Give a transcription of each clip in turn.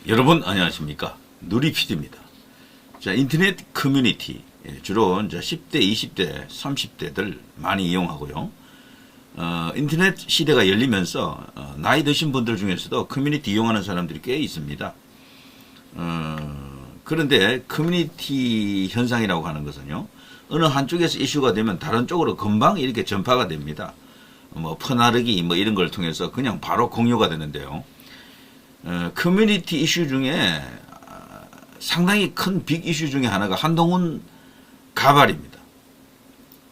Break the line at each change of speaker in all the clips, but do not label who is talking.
여러분 안녕하십니까, 누리 PD입니다. 자, 인터넷 커뮤니티 주로 이제 10대, 20대, 30대들 많이 이용하고요. 인터넷 시대가 열리면서 나이 드신 분들 중에서도 커뮤니티 이용하는 사람들이 꽤 있습니다. 그런데 커뮤니티 현상이라고 하는 것은요, 어느 한쪽에서 이슈가 되면 다른 쪽으로 금방 이렇게 전파가 됩니다. 뭐 퍼나르기 뭐 이런 걸 통해서 그냥 바로 공유가 되는데요. 커뮤니티 이슈 중에 상당히 큰 빅 이슈 중에 하나가 한동훈 가발입니다.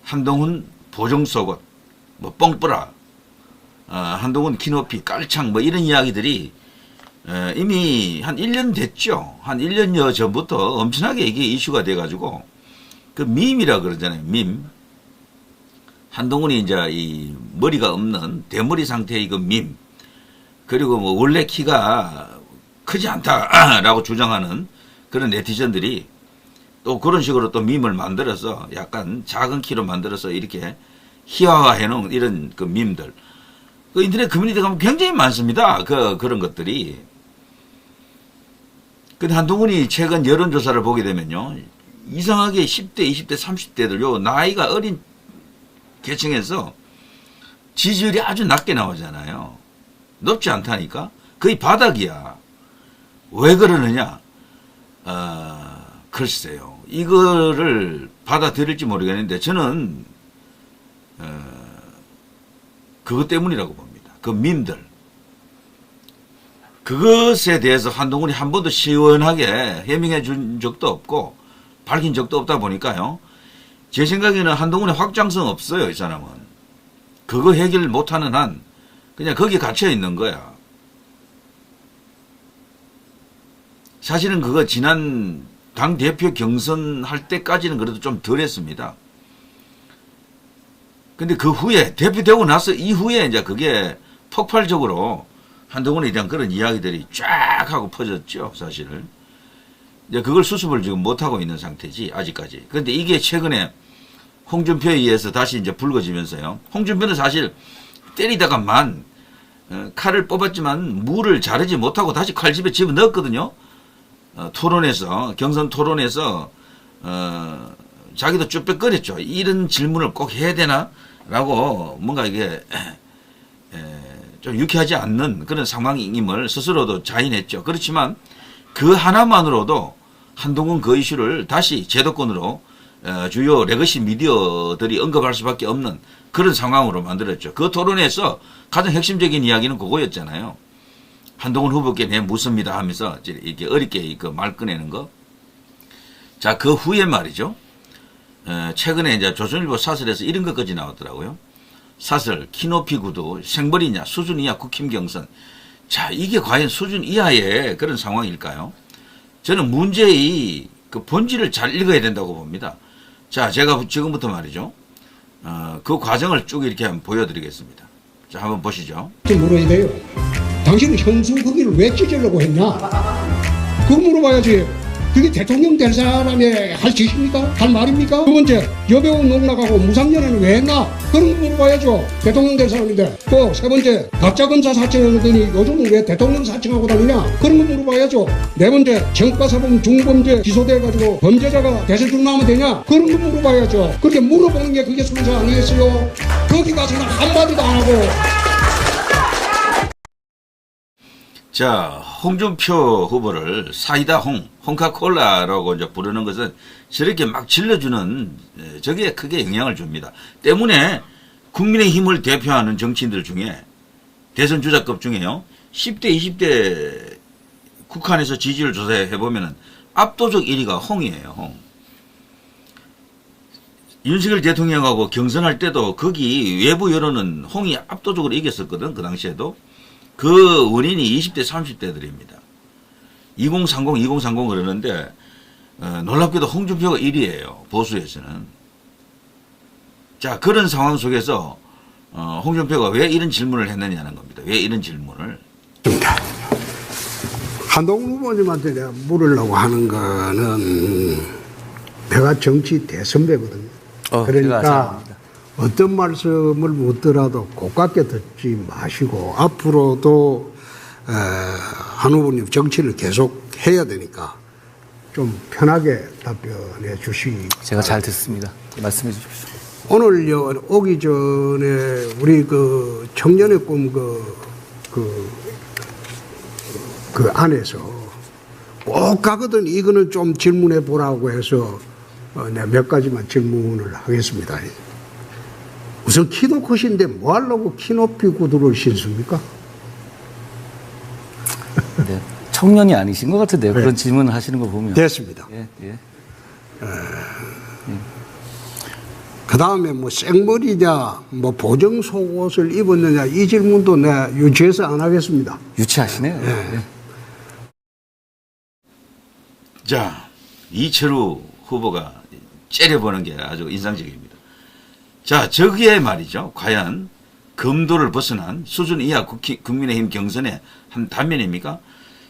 한동훈 보정속옷, 뭐 뻥뿌라, 한동훈 키높이 깔창 뭐 이런 이야기들이 이미 한 1년 됐죠. 한 1년여 전부터 엄청나게 이게 이슈가 돼가지고 그 밈이라 그러잖아요. 밈. 한동훈이 이제 이 머리가 없는 대머리 상태의 그 밈. 그리고 뭐 원래 키가 크지 않다라고 주장하는 그런 네티즌들이 또 그런 식으로 또 밈을 만들어서 약간 작은 키로 만들어서 이렇게 희화화해 놓은 이런 그 밈들. 그 인터넷 커뮤니티 가면 굉장히 많습니다. 그런 것들이. 근데 한동훈이 최근 여론조사를 보게 되면요, 이상하게 10대, 20대, 30대들 요 나이가 어린 계층에서 지지율이 아주 낮게 나오잖아요. 높지 않다니까? 거의 바닥이야. 왜 그러느냐? 글쎄요. 이거를 받아들일지 모르겠는데 저는 그것 때문이라고 봅니다. 그 밈들. 그것에 대해서 한동훈이 한 번도 시원하게 해명해 준 적도 없고 밝힌 적도 없다 보니까요, 제 생각에는 한동훈의 확장성 없어요. 이 사람은. 그거 해결 못하는 한 그냥 거기에 갇혀 있는 거야. 사실은 그거 지난 당대표 경선할 때까지는 그래도 좀 덜 했습니다. 근데 그 후에, 대표되고 나서 이후에 이제 그게 폭발적으로 한동훈에 대한 그런 이야기들이 쫙 하고 퍼졌죠, 사실. 이제 그걸 수습을 지금 못하고 있는 상태지, 아직까지. 그런데 이게 최근에 홍준표에 의해서 다시 이제 불거지면서요. 홍준표는 사실 때리다가만 칼을 뽑았지만 무를 자르지 못하고 다시 칼집에 집어넣었거든요. 토론에서, 경선 토론에서, 자기도 쭈뼛거렸죠. 이런 질문을 꼭 해야 되나? 라고 뭔가 이게, 좀 유쾌하지 않는 그런 상황임을 스스로도 자인했죠. 그렇지만 그 하나만으로도 한동훈 그 이슈를 다시 제도권으로 주요 레거시 미디어들이 언급할 수밖에 없는 그런 상황으로 만들었죠. 그 토론에서 가장 핵심적인 이야기는 그거였잖아요. 한동훈 후보께 내 묻습니다 하면서 이렇게 어렵게 그 말 꺼내는 거. 자, 그 후에 말이죠. 최근에 이제 조선일보 사설에서 이런 것까지 나왔더라고요. 사설, 키높이 구도, 생벌이냐, 수준 이하 국힘 경선. 자, 이게 과연 수준 이하의 그런 상황일까요? 저는 문제의 그 본질을 잘 읽어야 된다고 봅니다. 자, 제가 지금부터 말이죠. 그 과정을 쭉 이렇게 한번 보여드리겠습니다. 자, 한번 보시죠.
물어야 돼요. 당신은 현수 거기를 왜 찢으려고 했냐? 그거 물어봐야지. 그게 대통령 될 사람이 할 짓입니까? 할 말입니까? 두 번째, 여배우 농락하고 무상연애는 왜 했나? 그런 거 물어봐야죠. 대통령 될 사람인데. 또 세 번째, 가짜검사 사칭하더니 요즘은 왜 대통령 사칭하고 다니냐? 그런 거 물어봐야죠. 네 번째, 정가사범 중범죄 기소돼가지고 범죄자가 대세중 나오면 되냐? 그런 거 물어봐야죠. 그렇게 물어보는 게 그게 순서 아니겠어요? 거기 가서는 한마디도 안 하고.
자, 홍준표 후보를 사이다 홍카콜라라고 이제 부르는 것은 저렇게 막 질러주는 저게 크게 영향을 줍니다. 때문에 국민의힘을 대표하는 정치인들 중에 대선 주자급 중에요, 10대, 20대 국한에서 지지율 조사해보면 압도적 1위가 홍이에요, 홍. 윤석열 대통령하고 경선할 때도 거기 외부 여론은 홍이 압도적으로 이겼었거든, 그 당시에도. 그 원인이 20대, 30대들입니다. 2030 그러는데, 놀랍게도 홍준표가 1위예요. 보수에서는. 자, 그런 상황 속에서, 홍준표가 왜 이런 질문을 했느냐는 겁니다. 왜 이런 질문을.
한동훈 후보님한테 내가 물으려고 하는 거는, 내가 정치 대선배거든요. 그러니까 어떤 말씀을 묻더라도 고깝게 듣지 마시고 앞으로도 한 후보님 정치를 계속 해야 되니까 좀 편하게 답변해 주시기.
제가 잘 듣습니다. 말씀해 주십시오.
오늘 오기 전에 우리 그 청년의 꿈 그 안에서 꼭 가거든 이거는 좀 질문해 보라고 해서 내가 몇 가지만 질문을 하겠습니다. 우선 키도 크신데 뭐 하려고 키 높이 구두를 신습니까?
네. 청년이 아니신 것 같은데요.
네.
그런 질문을 하시는 거 보면.
됐습니다.
예, 예.
그 다음에 뭐 생머리냐, 뭐 보정 속옷을 입었느냐 이 질문도 내가 유치해서 안 하겠습니다.
유치하시네요. 예.
자, 이철우 후보가 째려보는 게 아주 인상적입니다. 자, 저기에 말이죠. 과연 검도를 벗어난 수준 이하 국민의힘 경선의 한 단면입니까?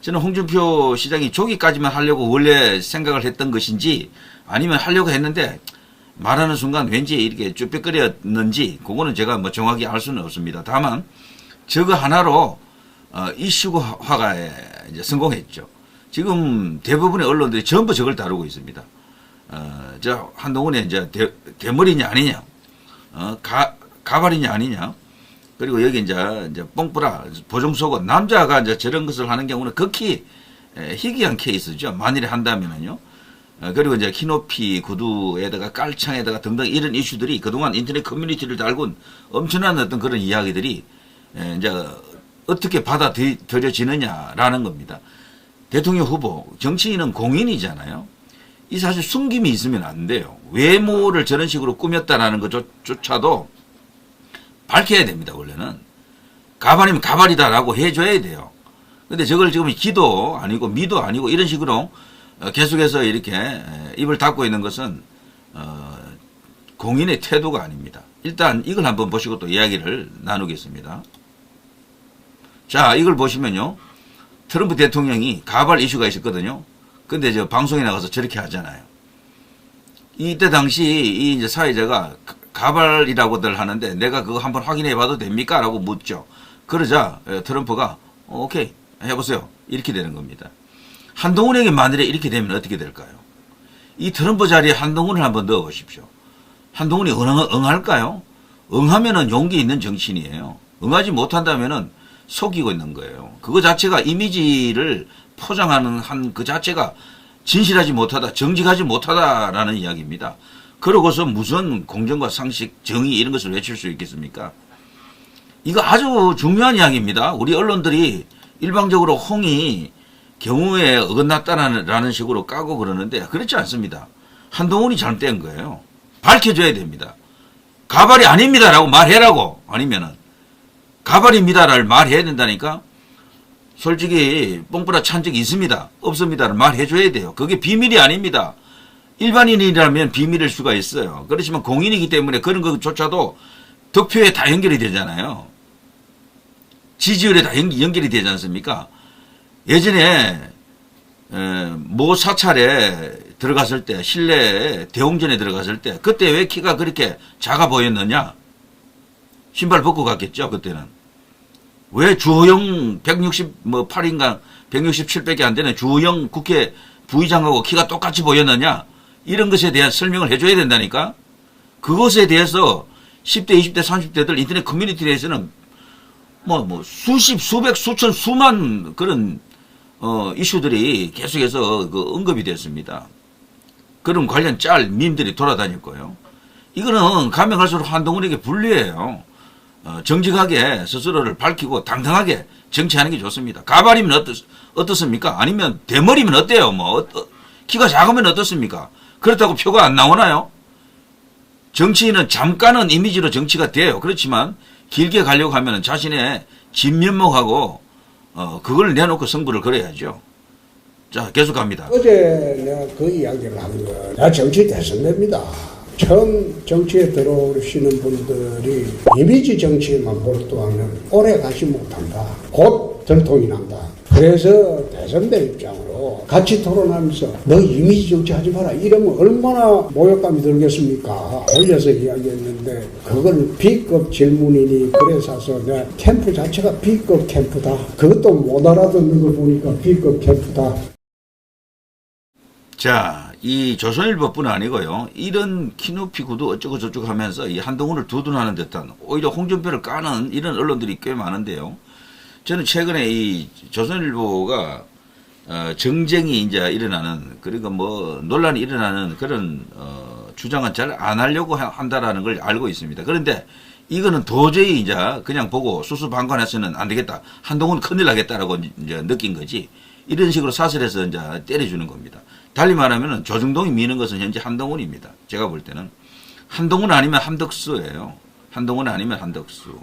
저는 홍준표 시장이 조기까지만 하려고 원래 생각을 했던 것인지 아니면 하려고 했는데 말하는 순간 왠지 이렇게 쭈뼛거렸는지 그거는 제가 뭐 정확히 알 수는 없습니다. 다만 저거 하나로 이슈화가 이제 성공했죠. 지금 대부분의 언론들이 전부 저걸 다루고 있습니다. 저 한동훈의 이제 대머리냐 아니냐, 가발이냐 아니냐, 그리고 여기 이제 뽕뿌라 보정속옷 남자가 이제 저런 것을 하는 경우는 극히 희귀한 케이스죠. 만일에 한다면은요. 그리고 이제 키높이 구두에다가 깔창에다가 등등 이런 이슈들이 그동안 인터넷 커뮤니티를 달군 엄청난 어떤 그런 이야기들이 이제 어떻게 받아들여지느냐라는 겁니다. 대통령 후보, 정치인은 공인이잖아요. 이 사실 숨김이 있으면 안 돼요. 외모를 저런 식으로 꾸몄다라는 것조차도 밝혀야 됩니다, 원래는. 가발이면 가발이다라고 해줘야 돼요. 근데 저걸 지금 기도 아니고 미도 아니고 이런 식으로 계속해서 이렇게 입을 닫고 있는 것은 공인의 태도가 아닙니다. 일단 이걸 한번 보시고 또 이야기를 나누겠습니다. 자, 이걸 보시면요. 트럼프 대통령이 가발 이슈가 있었거든요. 근데 저 방송에 나가서 저렇게 하잖아요. 이때 당시 이 이제 사회자가 가발이라고들 하는데 내가 그거 한번 확인해 봐도 됩니까? 라고 묻죠. 그러자 트럼프가 오케이 해보세요. 이렇게 되는 겁니다. 한동훈에게 만일에 이렇게 되면 어떻게 될까요? 이 트럼프 자리에 한동훈을 한번 넣어 보십시오. 한동훈이 응할까요? 응하면은 용기 있는 정치인이에요. 응하지 못한다면은 속이고 있는 거예요. 그거 자체가 이미지를 포장하는 한 그 자체가 진실하지 못하다, 정직하지 못하다라는 이야기입니다. 그러고서 무슨 공정과 상식, 정의 이런 것을 외칠 수 있겠습니까? 이거 아주 중요한 이야기입니다. 우리 언론들이 일방적으로 홍이 경우에 어긋났다라는 식으로 까고 그러는데 그렇지 않습니다. 한동훈이 잘못된 거예요. 밝혀줘야 됩니다. 가발이 아닙니다라고 말해라고. 아니면은 가발입니다를 말해야 된다니까. 솔직히 뽕뿌라 찬 적이 있습니다. 없습니다를 말해줘야 돼요. 그게 비밀이 아닙니다. 일반인이라면 비밀일 수가 있어요. 그렇지만 공인이기 때문에 그런 것조차도 득표에 다 연결이 되잖아요. 지지율에 다 연결이 되지 않습니까? 예전에 모 사찰에 들어갔을 때, 실내 대웅전에 들어갔을 때 그때 왜 키가 그렇게 작아 보였느냐? 신발 벗고 갔겠죠, 그때는. 왜 주호영 168인가 167밖에 안 되는 주호영 국회 부의장하고 키가 똑같이 보였느냐? 이런 것에 대한 설명을 해줘야 된다니까? 그것에 대해서 10대, 20대, 30대들 인터넷 커뮤니티 내에서는 수십, 수백, 수천, 수만 그런 이슈들이 계속해서 언급이 됐습니다. 그런 관련 밈들이 돌아다닐 거예요. 이거는 가면 갈수록 한동훈에게 불리해요. 정직하게 스스로를 밝히고 당당하게 정치하는 게 좋습니다. 가발이면 어떻습니까? 아니면 대머리면 어때요? 키가 작으면 어떻습니까? 그렇다고 표가 안 나오나요? 정치인은 잠깐은 이미지로 정치가 돼요. 그렇지만 길게 가려고 하면 자신의 진면목하고 그걸 내놓고 승부를 걸어야죠. 자, 계속 갑니다.
어제 내가 그 이야기를 한 거, 나 정치 대선배입니다. 처음 정치에 들어오시는 분들이 이미지 정치에만 몰두하면 오래 가지 못한다. 곧 들통이 난다. 그래서 대선배 입장으로
가지고 같이 토론하면서 너 이미지 정치하지 마라 이러면 얼마나 모욕감이 들겠습니까? 돌려서 이야기했는데 그건 B급 질문이니 그래서 내 캠프 자체가 B급 캠프다. 그것도 못 알아듣는 거 보니까 B급 캠프다.
자, 이 조선일보뿐 아니고요. 이런 키높이 구두 어쩌고 저쩌고 하면서 이 한동훈을 두둔하는 듯한 오히려 홍준표를 까는 이런 언론들이 꽤 많은데요. 저는 최근에 이 조선일보가 정쟁이 이제 일어나는 그러니까 뭐 논란이 일어나는 그런 주장은 잘 안 하려고 한다라는 걸 알고 있습니다. 그런데 이거는 도저히 이제 그냥 보고 수수방관해서는 안 되겠다. 한동훈 큰일 나겠다라고 이제 느낀 거지. 이런 식으로 사설해서 이제 때려주는 겁니다. 달리 말하면 조중동이 미는 것은 현재 한동훈입니다. 제가 볼 때는 한동훈 아니면 한덕수예요. 한동훈 아니면 한덕수.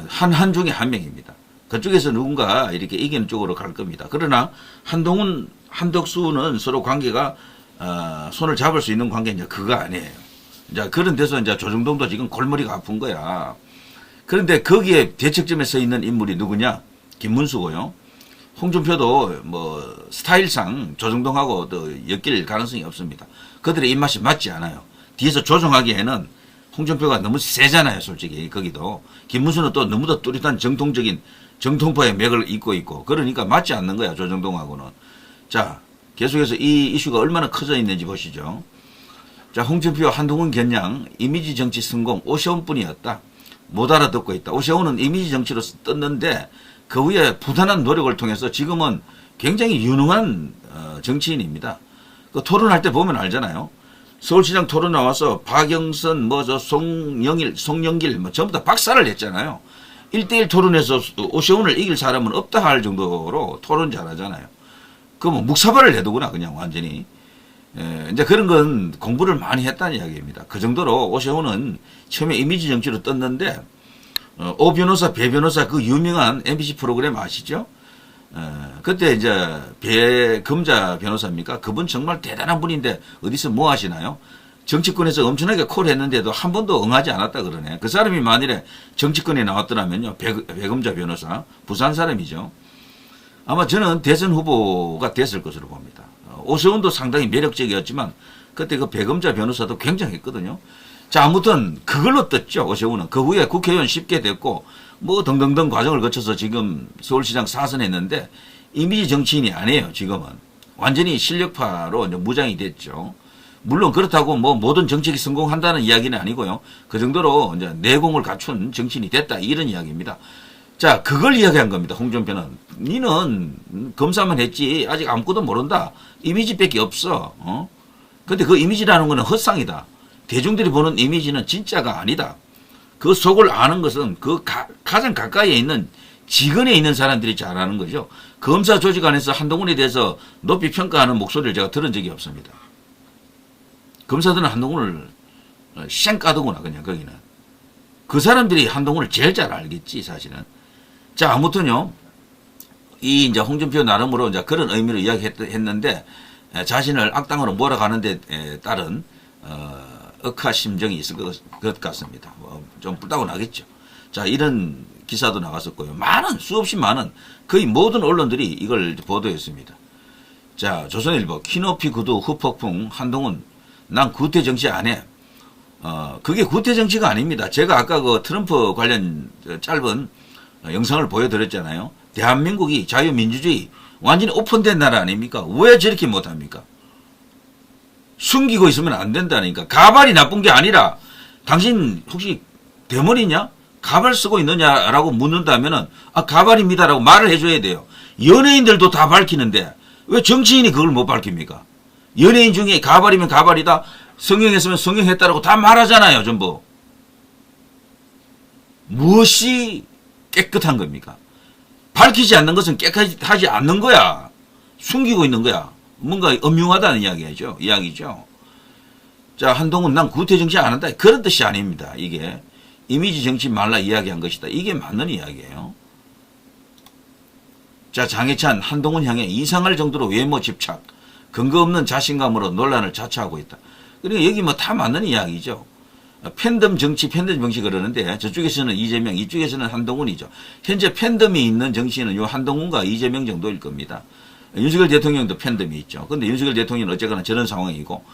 한 중에 한 명입니다. 그쪽에서 누군가 이렇게 이기는 쪽으로 갈 겁니다. 그러나 한동훈, 한덕수는 서로 관계가 손을 잡을 수 있는 관계냐 그거 아니에요. 이제 그런 데서 이제 조중동도 지금 골머리가 아픈 거야. 그런데 거기에 대척점에 서 있는 인물이 누구냐? 김문수고요. 홍준표도 뭐 스타일상 조중동하고 또 엮일 가능성이 없습니다. 그들의 입맛이 맞지 않아요. 뒤에서 조종하기에는 홍준표가 너무 세잖아요, 솔직히. 거기도. 김문수는 또 너무도 뚜렷한 정통적인 정통파의 맥을 잇고 있고. 그러니까 맞지 않는 거야, 조정동하고는. 자, 계속해서 이 이슈가 얼마나 커져 있는지 보시죠. 자, 홍준표, 한동훈 겨냥 이미지 정치 성공 오세훈 뿐이었다. 못 알아듣고 있다. 오세훈은 이미지 정치로 떴는데 그 후에 부단한 노력을 통해서 지금은 굉장히 유능한 정치인입니다. 그 토론할 때 보면 알잖아요. 서울시장 토론 나와서 박영선, 송영길, 전부 다 박살을 냈잖아요. 1대1 토론에서 오세훈을 이길 사람은 없다 할 정도로 토론 잘하잖아요. 그 뭐 묵사발을 내두구나, 그냥 완전히. 이제 그런 건 공부를 많이 했다는 이야기입니다. 그 정도로 오세훈은 처음에 이미지 정치로 떴는데, 오 변호사, 배 변호사 그 유명한 MBC 프로그램 아시죠? 그때 이제 배금자 변호사입니까? 그분 정말 대단한 분인데 어디서 뭐 하시나요? 정치권에서 엄청나게 콜 했는데도 한 번도 응하지 않았다 그러네. 그 사람이 만일에 정치권에 나왔더라면요. 배금자 변호사. 부산 사람이죠. 아마 저는 대선 후보가 됐을 것으로 봅니다. 오세훈도 상당히 매력적이었지만 그때 그 배금자 변호사도 굉장했거든요. 자, 아무튼 그걸로 떴죠. 오세훈은. 그 후에 국회의원 쉽게 됐고 뭐 등등등 과정을 거쳐서 지금 서울시장 4선했는데 이미지 정치인이 아니에요. 지금은. 완전히 실력파로 이제 무장이 됐죠. 물론 그렇다고 뭐 모든 정책이 성공한다는 이야기는 아니고요. 그 정도로 이제 내공을 갖춘 정치인이 됐다. 이런 이야기입니다. 자, 그걸 이야기한 겁니다. 홍준표는. 니는 검사만 했지 아직 아무것도 모른다. 이미지밖에 없어. 근데 그 이미지라는 거는 헛상이다. 대중들이 보는 이미지는 진짜가 아니다. 그 속을 아는 것은 그 가장 가까이에 있는 직원에 있는 사람들이 잘 아는 거죠. 검사 조직 안에서 한동훈에 대해서 높이 평가하는 목소리를 제가 들은 적이 없습니다. 검사들은 한동훈을 쌩 까두구나, 그냥 거기는. 그 사람들이 한동훈을 제일 잘 알겠지, 사실은. 자, 아무튼요. 이 이제 홍준표 나름으로 이제 그런 의미로 이야기했는데 자신을 악당으로 몰아가는데 따른 억하 심정이 있을 것 같습니다. 좀 불타고 나겠죠. 자, 이런 기사도 나갔었고요. 수없이 많은 거의 모든 언론들이 이걸 보도했습니다. 자, 조선일보 키높이 구두 후폭풍 한동훈 난 구태 정치 안 해. 그게 구태 정치가 아닙니다. 제가 아까 그 트럼프 관련 짧은 영상을 보여드렸잖아요. 대한민국이 자유민주주의 완전히 오픈된 나라 아닙니까? 왜 저렇게 못합니까? 숨기고 있으면 안 된다니까. 가발이 나쁜 게 아니라 당신 혹시 대머리냐? 가발 쓰고 있느냐라고 묻는다면은 가발입니다라고 말을 해줘야 돼요. 연예인들도 다 밝히는데 왜 정치인이 그걸 못 밝힙니까? 연예인 중에 가발이면 가발이다, 성형했으면 성형했다라고 다 말하잖아요, 전부. 무엇이 깨끗한 겁니까? 밝히지 않는 것은 깨끗하지 않는 거야. 숨기고 있는 거야. 뭔가 엄흉하다는 이야기죠. 자, 한동훈 난 구태 정치 안 한다. 그런 뜻이 아닙니다. 이게 이미지 정치 말라 이야기한 것이다. 이게 맞는 이야기예요. 자, 장해찬 한동훈 향해 이상할 정도로 외모 집착, 근거 없는 자신감으로 논란을 자초하고 있다. 그러니까 여기 뭐 다 맞는 이야기죠. 팬덤 정치 그러는데 저쪽에서는 이재명, 이쪽에서는 한동훈이죠. 현재 팬덤이 있는 정치인은 요 한동훈과 이재명 정도일 겁니다. 윤석열 대통령도 팬덤이 있죠. 근데 윤석열 대통령은 어쨌거나 저런 상황이고.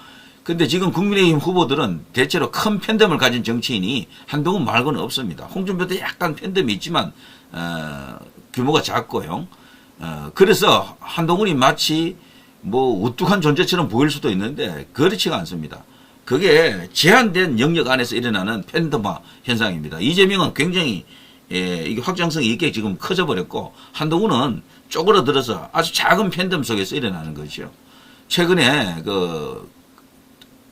근데 지금 국민의힘 후보들은 대체로 큰 팬덤을 가진 정치인이 한동훈 말고는 없습니다. 홍준표도 약간 팬덤이 있지만, 규모가 작고요. 그래서 한동훈이 마치 뭐 우뚝한 존재처럼 보일 수도 있는데 그렇지가 않습니다. 그게 제한된 영역 안에서 일어나는 팬덤화 현상입니다. 이재명은 굉장히 이게 확장성이 있게 지금 커져버렸고 한동훈은 쪼그라들어서 아주 작은 팬덤 속에서 일어나는 거죠. 최근에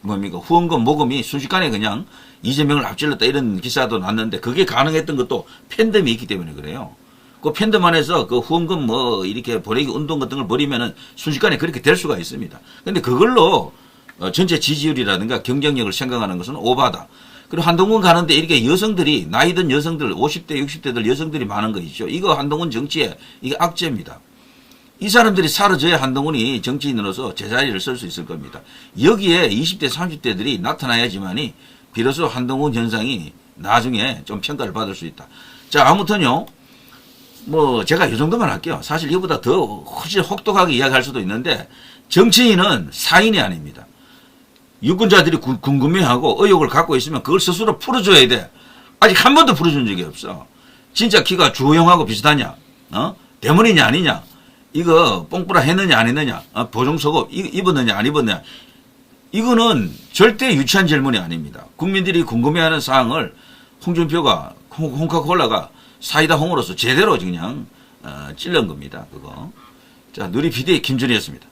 후원금 모금이 순식간에 그냥 이재명을 앞질렀다 이런 기사도 났는데 그게 가능했던 것도 팬덤이 있기 때문에 그래요. 그 팬덤 안에서 그 후원금 이렇게 보내기 운동 같은 걸 벌이면은 순식간에 그렇게 될 수가 있습니다. 근데 그걸로 전체 지지율이라든가 경쟁력을 생각하는 것은 오바다. 그리고 한동훈 가는데 이렇게 여성들이, 나이든 여성들, 50대, 60대들 여성들이 많은 거 있죠. 이거 한동훈 정치에 이게 악재입니다. 이 사람들이 사라져야 한동훈이 정치인으로서 제자리를 쓸 수 있을 겁니다. 여기에 20대, 30대들이 나타나야지만이 비로소 한동훈 현상이 나중에 좀 평가를 받을 수 있다. 자, 아무튼요. 제가 이 정도만 할게요. 사실 이보다 더 훨씬 혹독하게 이야기할 수도 있는데 정치인은 사인이 아닙니다. 유권자들이 궁금해하고 의혹을 갖고 있으면 그걸 스스로 풀어줘야 돼. 아직 한 번도 풀어준 적이 없어. 진짜 키가 주호영하고 비슷하냐? 대머리냐 아니냐? 이거 뽕뿌라 했느냐 안 했느냐? 보정속옷 입었느냐 안 입었느냐? 이거는 절대 유치한 질문이 아닙니다. 국민들이 궁금해하는 사항을 홍준표가 홍카콜라가 사이다 홍으로서 제대로 그냥 찔른 겁니다. 그거. 자, 누리 PD 김준희였습니다.